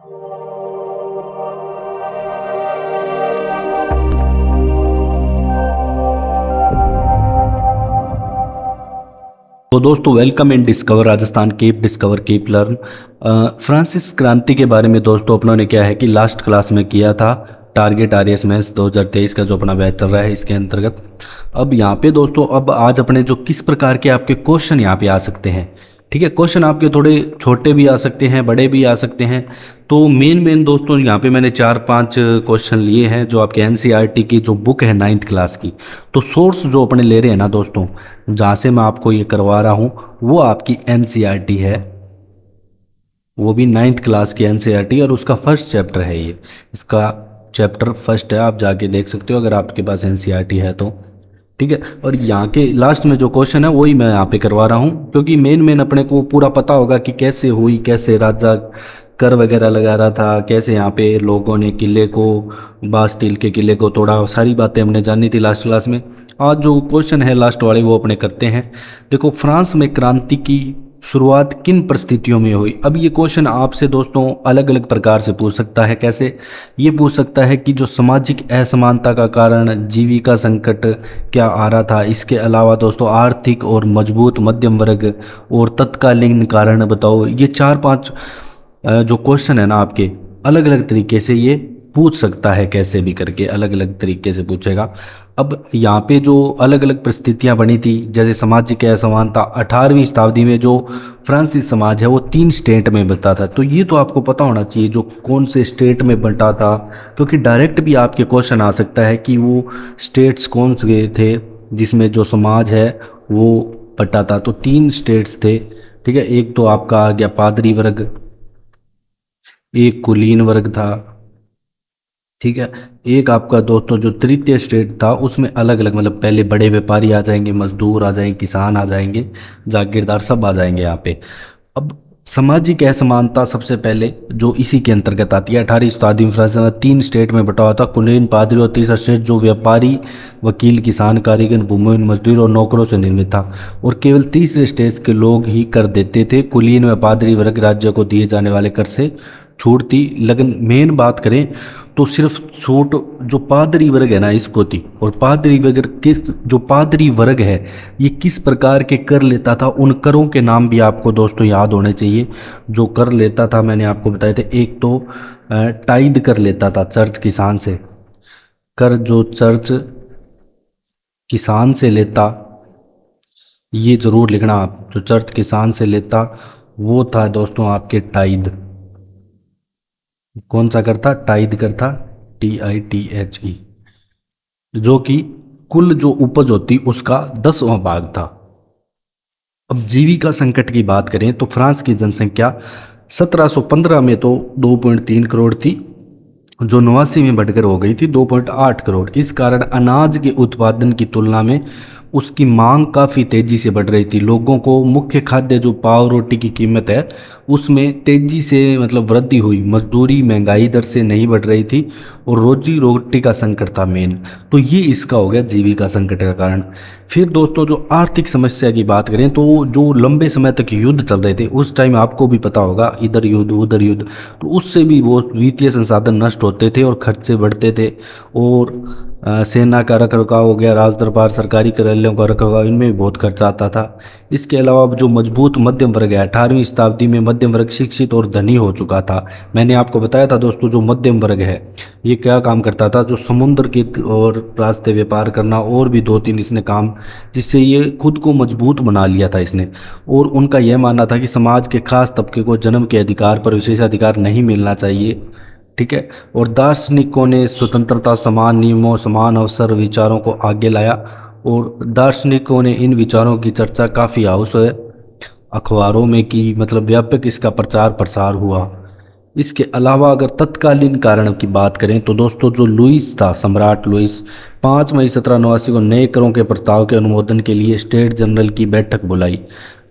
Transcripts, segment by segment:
तो दोस्तों welcome in discover Rajasthan keep discover keep learn. Francis क्रांति के बारे में दोस्तों अपनों ने क्या है कि लास्ट क्लास में किया था। टारगेट आरएएस मेंस 2023 का जो अपना बैच चल रहा है इसके अंतर्गत अब यहाँ पे दोस्तों अब आज अपने जो किस प्रकार के आपके क्वेश्चन यहाँ पे आ सकते हैं। ठीक है, क्वेश्चन आपके थोड़े छोटे भी आ सकते हैं, बड़े भी आ सकते हैं। तो मेन दोस्तों यहाँ पे मैंने 4-5 क्वेश्चन लिए हैं जो आपके एनसीईआरटी की जो बुक है 9th क्लास की। तो सोर्स जो अपने ले रहे हैं ना दोस्तों, जहाँ से मैं आपको ये करवा रहा हूँ वो आपकी एनसीईआरटी है, वो भी 9th क्लास की एनसीईआरटी, और उसका फर्स्ट चैप्टर है ये, इसका चैप्टर फर्स्ट है। आप जाके देख सकते हो अगर आपके पास एनसीईआरटी है तो। ठीक है, और यहाँ के लास्ट में जो क्वेश्चन है वही मैं यहाँ पे करवा रहा हूँ, क्योंकि मेन अपने को पूरा पता होगा कि कैसे हुई, कैसे राजा कर वगैरह लगा रहा था, कैसे यहाँ पे लोगों ने किले को, बास्टील के किले को तोड़ा, सारी बातें हमने जानी थी लास्ट क्लास में। आज जो क्वेश्चन है लास्ट वाले वो अपने करते हैं। देखो, फ्रांस में क्रांति की शुरुआत किन परिस्थितियों में हुई। अब ये क्वेश्चन आपसे दोस्तों अलग अलग प्रकार से पूछ सकता है। कैसे ये पूछ सकता है कि जो सामाजिक असमानता का कारण जीविका संकट क्या आ रहा था, इसके अलावा दोस्तों आर्थिक और मजबूत मध्यम वर्ग और तत्कालीन कारण बताओ। ये 4-5 जो क्वेश्चन है ना आपके अलग अलग तरीके से ये पूछ सकता है, कैसे भी करके अलग अलग तरीके से पूछेगा। अब यहाँ पे जो अलग अलग परिस्थितियाँ बनी थी, जैसे सामाजिक असमानता 18वीं शताब्दी में जो फ्रांसीसी समाज है वो 3 स्टेट में बंटा था। तो ये तो आपको पता होना चाहिए जो कौन से स्टेट में बंटा था, क्योंकि डायरेक्ट भी आपके क्वेश्चन आ सकता है कि वो स्टेट्स कौन से थे जिसमें जो समाज है वो बंटा था। तो 3 स्टेट्स थे। ठीक है, एक तो आपका आ गया पादरी वर्ग, एक कुलीन वर्ग था। ठीक है, एक आपका दोस्तों जो तृतीय स्टेट था उसमें अलग अलग मतलब पहले बड़े व्यापारी आ जाएंगे, मजदूर आ जाएंगे, किसान आ जाएंगे, जागीरदार सब आ जाएंगे यहाँ पे। अब सामाजिक असमानता सबसे पहले जो इसी के अंतर्गत आती है। 18वीं शताब्दी में फ्रांस में 3 स्टेट में बटा हुआ था, कुलीन, पादरी, और तीसरा स्टेट जो व्यापारी, वकील, किसान, कारीगर, भूमिहीन, मजदूर और नौकरों से निर्मित था। और केवल तीसरे स्टेट के लोग ही कर देते थे। कुलीन व पादरी वर्ग राज्य को दिए जाने वाले कर से छूट थी। लेकिन मेन बात करें तो सिर्फ छूट जो पादरी वर्ग है ना इसको थी। और पादरी वर्ग किस, जो पादरी वर्ग है ये किस प्रकार के कर लेता था, उन करों के नाम भी आपको दोस्तों याद होने चाहिए। जो कर लेता था मैंने आपको बताए थे, एक तो टाइद कर लेता था चर्च किसान से, कर जो चर्च किसान से लेता, ये जरूर लिखना आप, जो चर्च किसान से लेता वो था दोस्तों आपके टाइद। कौन सा करता? टाइद करता, TITHE, जो कि कुल जो उपज होती उसका 10वां भाग था। अब जीविका संकट की बात करें तो फ्रांस की जनसंख्या 1715 में तो 2.3 करोड़ थी, जो 89 में बढ़कर हो गई थी 2.8 करोड़। इस कारण अनाज के उत्पादन की तुलना में उसकी मांग काफ़ी तेज़ी से बढ़ रही थी। लोगों को मुख्य खाद्य जो पाव रोटी की कीमत है उसमें तेज़ी से मतलब वृद्धि हुई। मजदूरी महंगाई दर से नहीं बढ़ रही थी और रोजी रोटी का संकट था मेन। तो ये इसका हो गया जीविका संकट का कारण। फिर दोस्तों जो आर्थिक समस्या की बात करें तो जो लंबे समय तक युद्ध चल रहे थे उस टाइम आपको भी पता होगा, इधर युद्ध उधर युद्ध, तो उससे भी वो वित्तीय संसाधन नष्ट होते थे और खर्चे बढ़ते थे। और सेना का रखरखाव हो गया, राज दरबार, सरकारी कार्यालयों का रखरखाव, इनमें भी बहुत खर्चा आता था। इसके अलावा जो मजबूत मध्यम वर्ग है, 18वीं शताब्दी में मध्यम वर्ग शिक्षित और धनी हो चुका था। मैंने आपको बताया था दोस्तों जो मध्यम वर्ग है ये क्या काम करता था, जो समुद्र के और रास्ते व्यापार करना, और भी 2-3 इसने काम, जिससे ये खुद को मजबूत बना लिया था इसने। और उनका यह मानना था कि समाज के खास तबके को जन्म के अधिकार पर विशेषाधिकार नहीं मिलना चाहिए। ठीक है, और दार्शनिकों ने स्वतंत्रता, समान नियमों, समान अवसर विचारों को आगे लाया। और दार्शनिकों ने इन विचारों की चर्चा काफ़ी हाउस अखबारों में की, मतलब व्यापक इसका प्रचार प्रसार हुआ। इसके अलावा अगर तत्कालीन कारण की बात करें तो दोस्तों जो लुईस था, सम्राट लुईस, 5 मई 1789 को नए करों के प्रस्ताव के अनुमोदन के लिए स्टेट जनरल की बैठक बुलाई।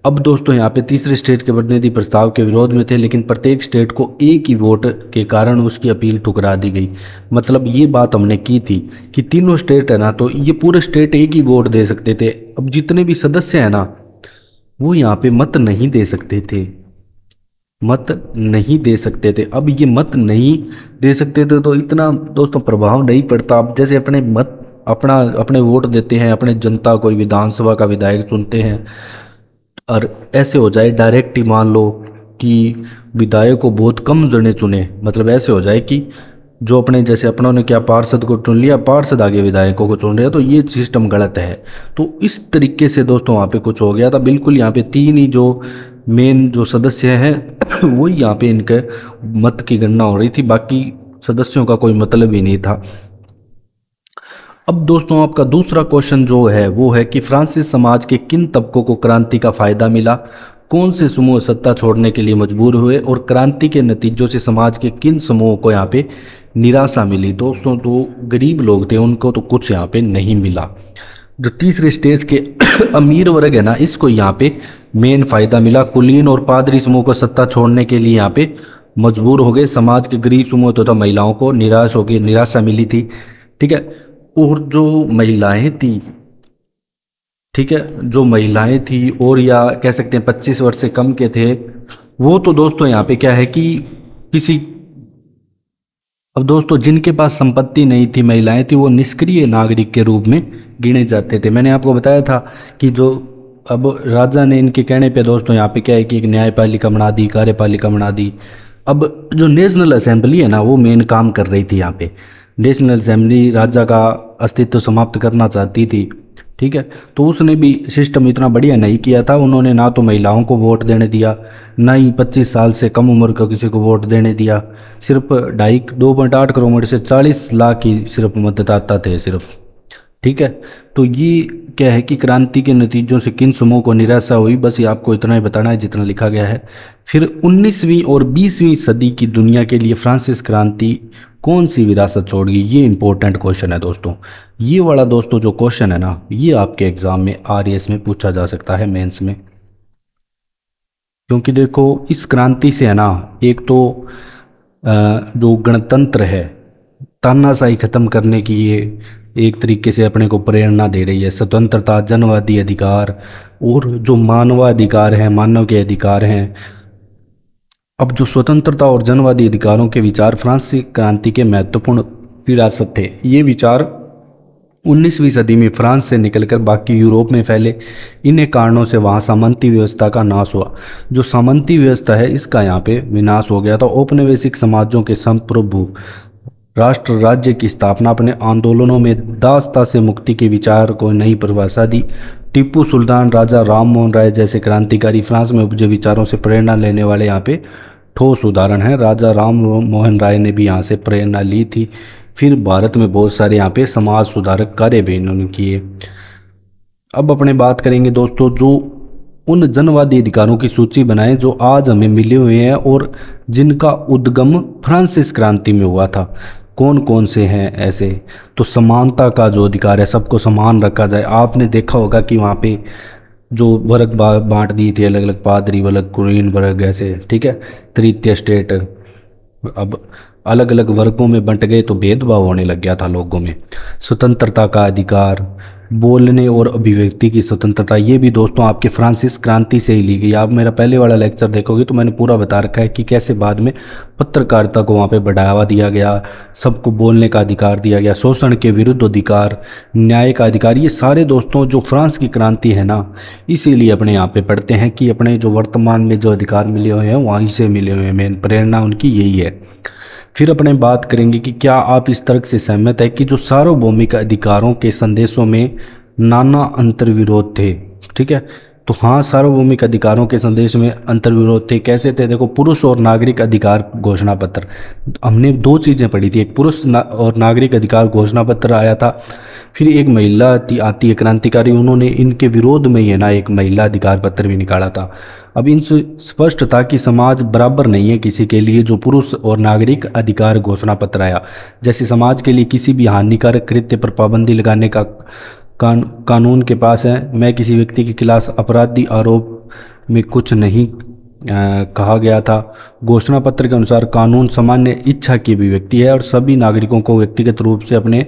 अब दोस्तों यहाँ पे तीसरे स्टेट के प्रतिनिधि प्रस्ताव के विरोध में थे, लेकिन प्रत्येक स्टेट को एक ही वोट के कारण उसकी अपील ठुकरा दी गई। मतलब ये बात हमने की थी कि तीनों स्टेट है ना, तो ये पूरे स्टेट एक ही वोट दे सकते थे। अब जितने भी सदस्य हैं ना वो यहाँ पे मत नहीं दे सकते थे। मत नहीं दे सकते थे। अब ये मत नहीं दे सकते थे तो इतना दोस्तों प्रभाव नहीं पड़ता। अब जैसे अपने मत अपने वोट देते हैं, अपने जनता कोई विधानसभा का विधायक चुनते हैं, और ऐसे हो जाए डायरेक्ट ही मान लो कि विधायक को बहुत कम जने चुने, मतलब ऐसे हो जाए कि जो अपने जैसे अपनों ने क्या पार्षद को चुन लिया, पार्षद आगे विधायकों को चुन रहे, तो ये सिस्टम गलत है। तो इस तरीके से दोस्तों वहाँ पे कुछ हो गया था। बिल्कुल यहाँ पे तीन ही जो मेन जो सदस्य हैं वही यहाँ पे इनके मत की गणना हो रही थी, बाकी सदस्यों का कोई मतलब ही नहीं था। अब दोस्तों आपका दूसरा क्वेश्चन जो है वो है कि फ्रांसीसी समाज के किन तबकों को क्रांति का फायदा मिला, कौन से समूह सत्ता छोड़ने के लिए मजबूर हुए, और क्रांति के नतीजों से समाज के किन समूहों को यहाँ पे निराशा मिली। दोस्तों तो गरीब लोग थे उनको तो कुछ यहाँ पे नहीं मिला। जो तीसरे स्टेज के अमीर वर्ग है ना, इसको यहाँ पे मेन फायदा मिला। कुलीन और पादरी समूह को सत्ता छोड़ने के लिए यहाँ पे मजबूर हो गए। समाज के गरीब समूह तो था महिलाओं को निराशा मिली थी। ठीक है। और जो महिलाएं थी, ठीक है, जो महिलाएं थी और या कह सकते हैं 25 वर्ष से कम के थे, वो तो दोस्तों यहाँ पे क्या है कि किसी, अब दोस्तों जिनके पास संपत्ति नहीं थी, महिलाएं थी, वो निष्क्रिय नागरिक के रूप में गिने जाते थे। मैंने आपको बताया था कि जो अब राजा ने इनके कहने पे दोस्तों यहाँ पे क्या है कि एक न्यायपालिका बना दी, कार्यपालिका बना दी। अब जो नेशनल असेंबली है ना, वो मेन काम कर रही थी यहाँ पे। नेशनल असेंबली राजा का अस्तित्व समाप्त करना चाहती थी। ठीक है। तो उसने भी सिस्टम इतना बढ़िया नहीं किया था। उन्होंने ना तो महिलाओं को वोट देने दिया, ना ही 25 साल से कम उम्र का किसी को वोट देने दिया। सिर्फ 2.8 करोड़ में से 40 लाख ही सिर्फ मतदाता थे सिर्फ। ठीक है। तो ये क्या है कि क्रांति के नतीजों से किन समूह को निराशा हुई, बस ये आपको इतना ही बताना है जितना लिखा गया है। फिर 19वीं और 20वीं सदी की दुनिया के लिए फ्रांसिस क्रांति कौन सी विरासत छोड़ गई, ये इंपॉर्टेंट क्वेश्चन है दोस्तों। ये वाला दोस्तों जो क्वेश्चन है ना, ये आपके एग्जाम में आरएएस में पूछा जा सकता है, मेंस में। क्योंकि देखो इस क्रांति से है ना, एक तो जो गणतंत्र है, तानाशाही खत्म करने की ये एक तरीके से अपने को प्रेरणा दे रही है। स्वतंत्रता, जनवादी अधिकार और जो मानवाधिकार है, मानव के अधिकार हैं। अब जो स्वतंत्रता और जनवादी अधिकारों के विचार फ्रांसीसी क्रांति के महत्वपूर्ण विरासत थे। ये विचार 19वीं सदी में फ्रांस से निकलकर बाकी यूरोप में फैले। इन्हीं कारणों से वहाँ सामंती व्यवस्था का नाश हुआ। जो सामंती व्यवस्था है इसका यहाँ पे विनाश हो गया था। औपनिवेशिक समाजों के संप्रभु राष्ट्र राज्य की स्थापना अपने आंदोलनों में दासता से मुक्ति के विचार को नई परिभाषा दी। टीपू सुल्तान, राजा राम मोहन राय जैसे क्रांतिकारी फ्रांस में उपजे विचारों से प्रेरणा लेने वाले यहाँ पे ठोस उदाहरण हैं। राजा राम मोहन राय ने भी यहाँ से प्रेरणा ली थी। फिर भारत में बहुत सारे यहाँ पे समाज सुधारक कार्य भी इन्होंने किए। अब अपने बात करेंगे दोस्तों जो उन जनवादी अधिकारों की सूची बनाए जो आज हमें मिले हुए हैं और जिनका उद्गम फ्रांसिस क्रांति में हुआ था। कौन कौन से हैं ऐसे, तो समानता का जो अधिकार है, सबको समान रखा जाए। आपने देखा होगा कि वहाँ पे जो वर्ग बांट दिए थे, अलग अलग पादरी वर्ग, कुलीन वर्ग, ऐसे। ठीक है। तृतीय स्टेट, अब अलग अलग वर्गों में बंट गए तो भेदभाव होने लग गया था लोगों में। स्वतंत्रता का अधिकार, बोलने और अभिव्यक्ति की स्वतंत्रता, ये भी दोस्तों आपके फ्रांसिस क्रांति से ही ली गई। आप मेरा पहले वाला लेक्चर देखोगे तो मैंने पूरा बता रखा है कि कैसे बाद में पत्रकारिता को वहाँ पे बढ़ावा दिया गया, सबको बोलने का अधिकार दिया गया, शोषण के विरुद्ध अधिकार, न्याय का अधिकार। ये सारे दोस्तों जो फ्रांस की क्रांति है ना, इसीलिए अपने यहाँ पे पढ़ते हैं कि अपने जो वर्तमान में जो अधिकार मिले हुए हैं वहीं से मिले हुए हैं। मेन प्रेरणा उनकी यही है। फिर अपने बात करेंगे कि क्या आप इस तर्क से सहमत है कि जो सार्वभौमिक अधिकारों के संदेशों में नाना अंतर्विरोध थे। ठीक है। तो हाँ, सार्वभौमिक अधिकारों के संदेश में अंतर्विरोध थे। कैसे थे, देखो, पुरुष और नागरिक अधिकार घोषणा पत्र, हमने दो चीज़ें पढ़ी थी। एक पुरुष और नागरिक अधिकार घोषणा पत्र आया था। फिर एक महिला आती है क्रांतिकारी, उन्होंने इनके विरोध में ही है ना एक महिला अधिकार पत्र भी निकाला था। अब इनसे स्पष्ट था कि समाज बराबर नहीं है किसी के लिए। जो पुरुष और नागरिक अधिकार घोषणा पत्र आया, जैसे समाज के लिए किसी भी हानिकारक कृत्य पर पाबंदी लगाने का कानून के पास है। मैं किसी व्यक्ति के खिलाफ अपराधी आरोप में कुछ नहीं कहा गया था। घोषणा पत्र के अनुसार कानून सामान्य इच्छा की अभिव्यक्ति है और सभी नागरिकों को व्यक्तिगत रूप से अपने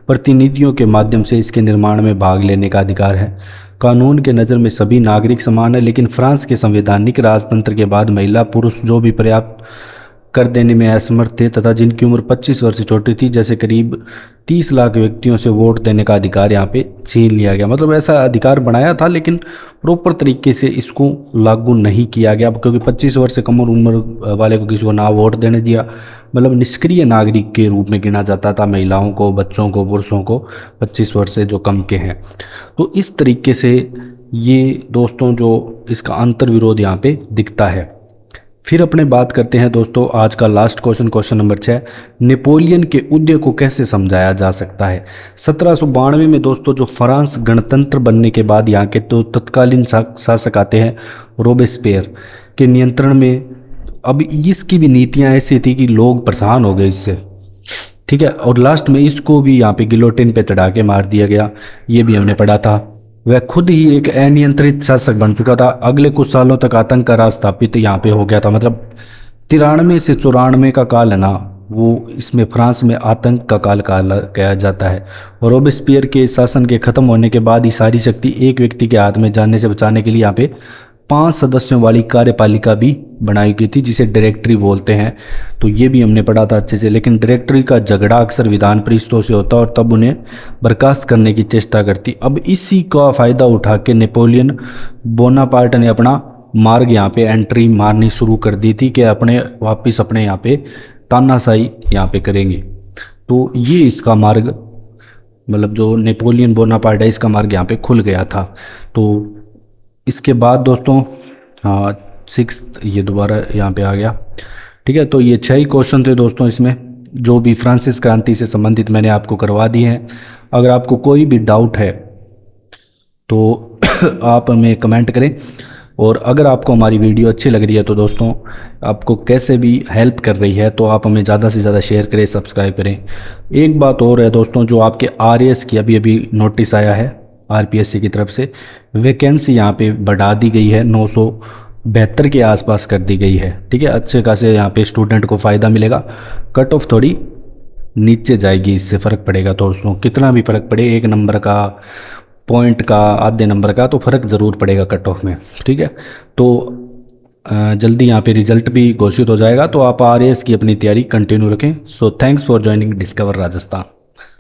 प्रतिनिधियों के माध्यम से इसके निर्माण में भाग लेने का अधिकार है। कानून के नज़र में सभी नागरिक समान है, लेकिन फ्रांस के संवैधानिक राजतंत्र के बाद महिला पुरुष जो भी पर्याप्त कर देने में असमर्थ थे तथा जिनकी उम्र 25 वर्ष से छोटी थी, जैसे करीब 30 लाख व्यक्तियों से वोट देने का अधिकार यहाँ पे छीन लिया गया। मतलब ऐसा अधिकार बनाया था लेकिन प्रॉपर तरीके से इसको लागू नहीं किया गया, क्योंकि 25 वर्ष से कम उम्र वाले को किसी को ना वोट देने दिया। मतलब निष्क्रिय नागरिक के रूप में गिना जाता था महिलाओं को, बच्चों को, पुरुषों को 25 वर्ष से जो कम के हैं। तो इस तरीके से ये दोस्तों जो इसका अंतर्विरोध यहाँ पे दिखता है। फिर अपने बात करते हैं दोस्तों आज का last question, question number 6, Napoleon के उदय को कैसे समझाया जा सकता है। 1792 में दोस्तों जो फ्रांस गणतंत्र बनने के बाद यहाँ के तो तत्कालीन शासक आते हैं रोबेस्पियर के नियंत्रण में। अब इसकी भी नीतियाँ ऐसी थी कि लोग परेशान हो गए इससे, ठीक है, और लास्ट में इसको भी यहाँ पे गिलोटिन पे चढ़ा के मार दिया गया, ये भी हमने पढ़ा था। वह खुद ही एक अनियंत्रित शासक बन चुका था। अगले कुछ सालों तक आतंक का राज स्थापित यहाँ पे हो गया था। मतलब 93 से 94 का काल है ना, वो इसमें फ्रांस में आतंक का काल कहा जाता है। और रोबेस्पियर के शासन के खत्म होने के बाद ही सारी शक्ति एक व्यक्ति के हाथ में जाने से बचाने के लिए यहाँ पे 5 सदस्यों वाली कार्यपालिका भी बनाई गई थी, जिसे डायरेक्टरी बोलते हैं। तो ये भी हमने पढ़ा था अच्छे से। लेकिन डायरेक्टरी का झगड़ा अक्सर विधान परिषदों से होता और तब उन्हें बर्खास्त करने की चेष्टा करती। अब इसी का फ़ायदा उठा के नेपोलियन बोनापार्ट ने अपना मार्ग यहाँ पे एंट्री मारनी शुरू कर दी थी कि वापस अपने यहाँ पे तानाशाही यहाँ पे करेंगे। तो ये इसका मार्ग, मतलब जो नेपोलियन बोनापार्ट है, इसका मार्ग यहाँ पे खुल गया था। तो इसके बाद दोस्तों हाँ 6 ये दोबारा यहाँ पे आ गया, ठीक है। तो ये 6 ही क्वेश्चन थे दोस्तों, इसमें जो भी फ्रांसिस क्रांति से संबंधित मैंने आपको करवा दिए हैं। अगर आपको कोई भी डाउट है तो आप हमें कमेंट करें, और अगर आपको हमारी वीडियो अच्छी लग रही है तो दोस्तों आपको कैसे भी हेल्प कर रही है तो आप हमें ज़्यादा से ज़्यादा शेयर करें, सब्सक्राइब करें। एक बात और है दोस्तों, जो आपके आरएएस की अभी नोटिस आया है आरपीएससी की तरफ से, वैकेंसी यहाँ पे बढ़ा दी गई है, 972 के आसपास कर दी गई है, ठीक है। अच्छे खासे यहाँ पे स्टूडेंट को फ़ायदा मिलेगा। कट ऑफ थोड़ी नीचे जाएगी, इससे फ़र्क पड़ेगा दोस्तों, कितना भी फ़र्क पड़े, 1 नंबर का, पॉइंट का, आधे नंबर का, तो फ़र्क ज़रूर पड़ेगा कट ऑफ में, ठीक है। तो जल्दी यहाँ पे रिज़ल्ट भी घोषित हो जाएगा, तो आप आरएएस की अपनी तैयारी कंटिन्यू रखें। So thanks for joining discover Rajasthan.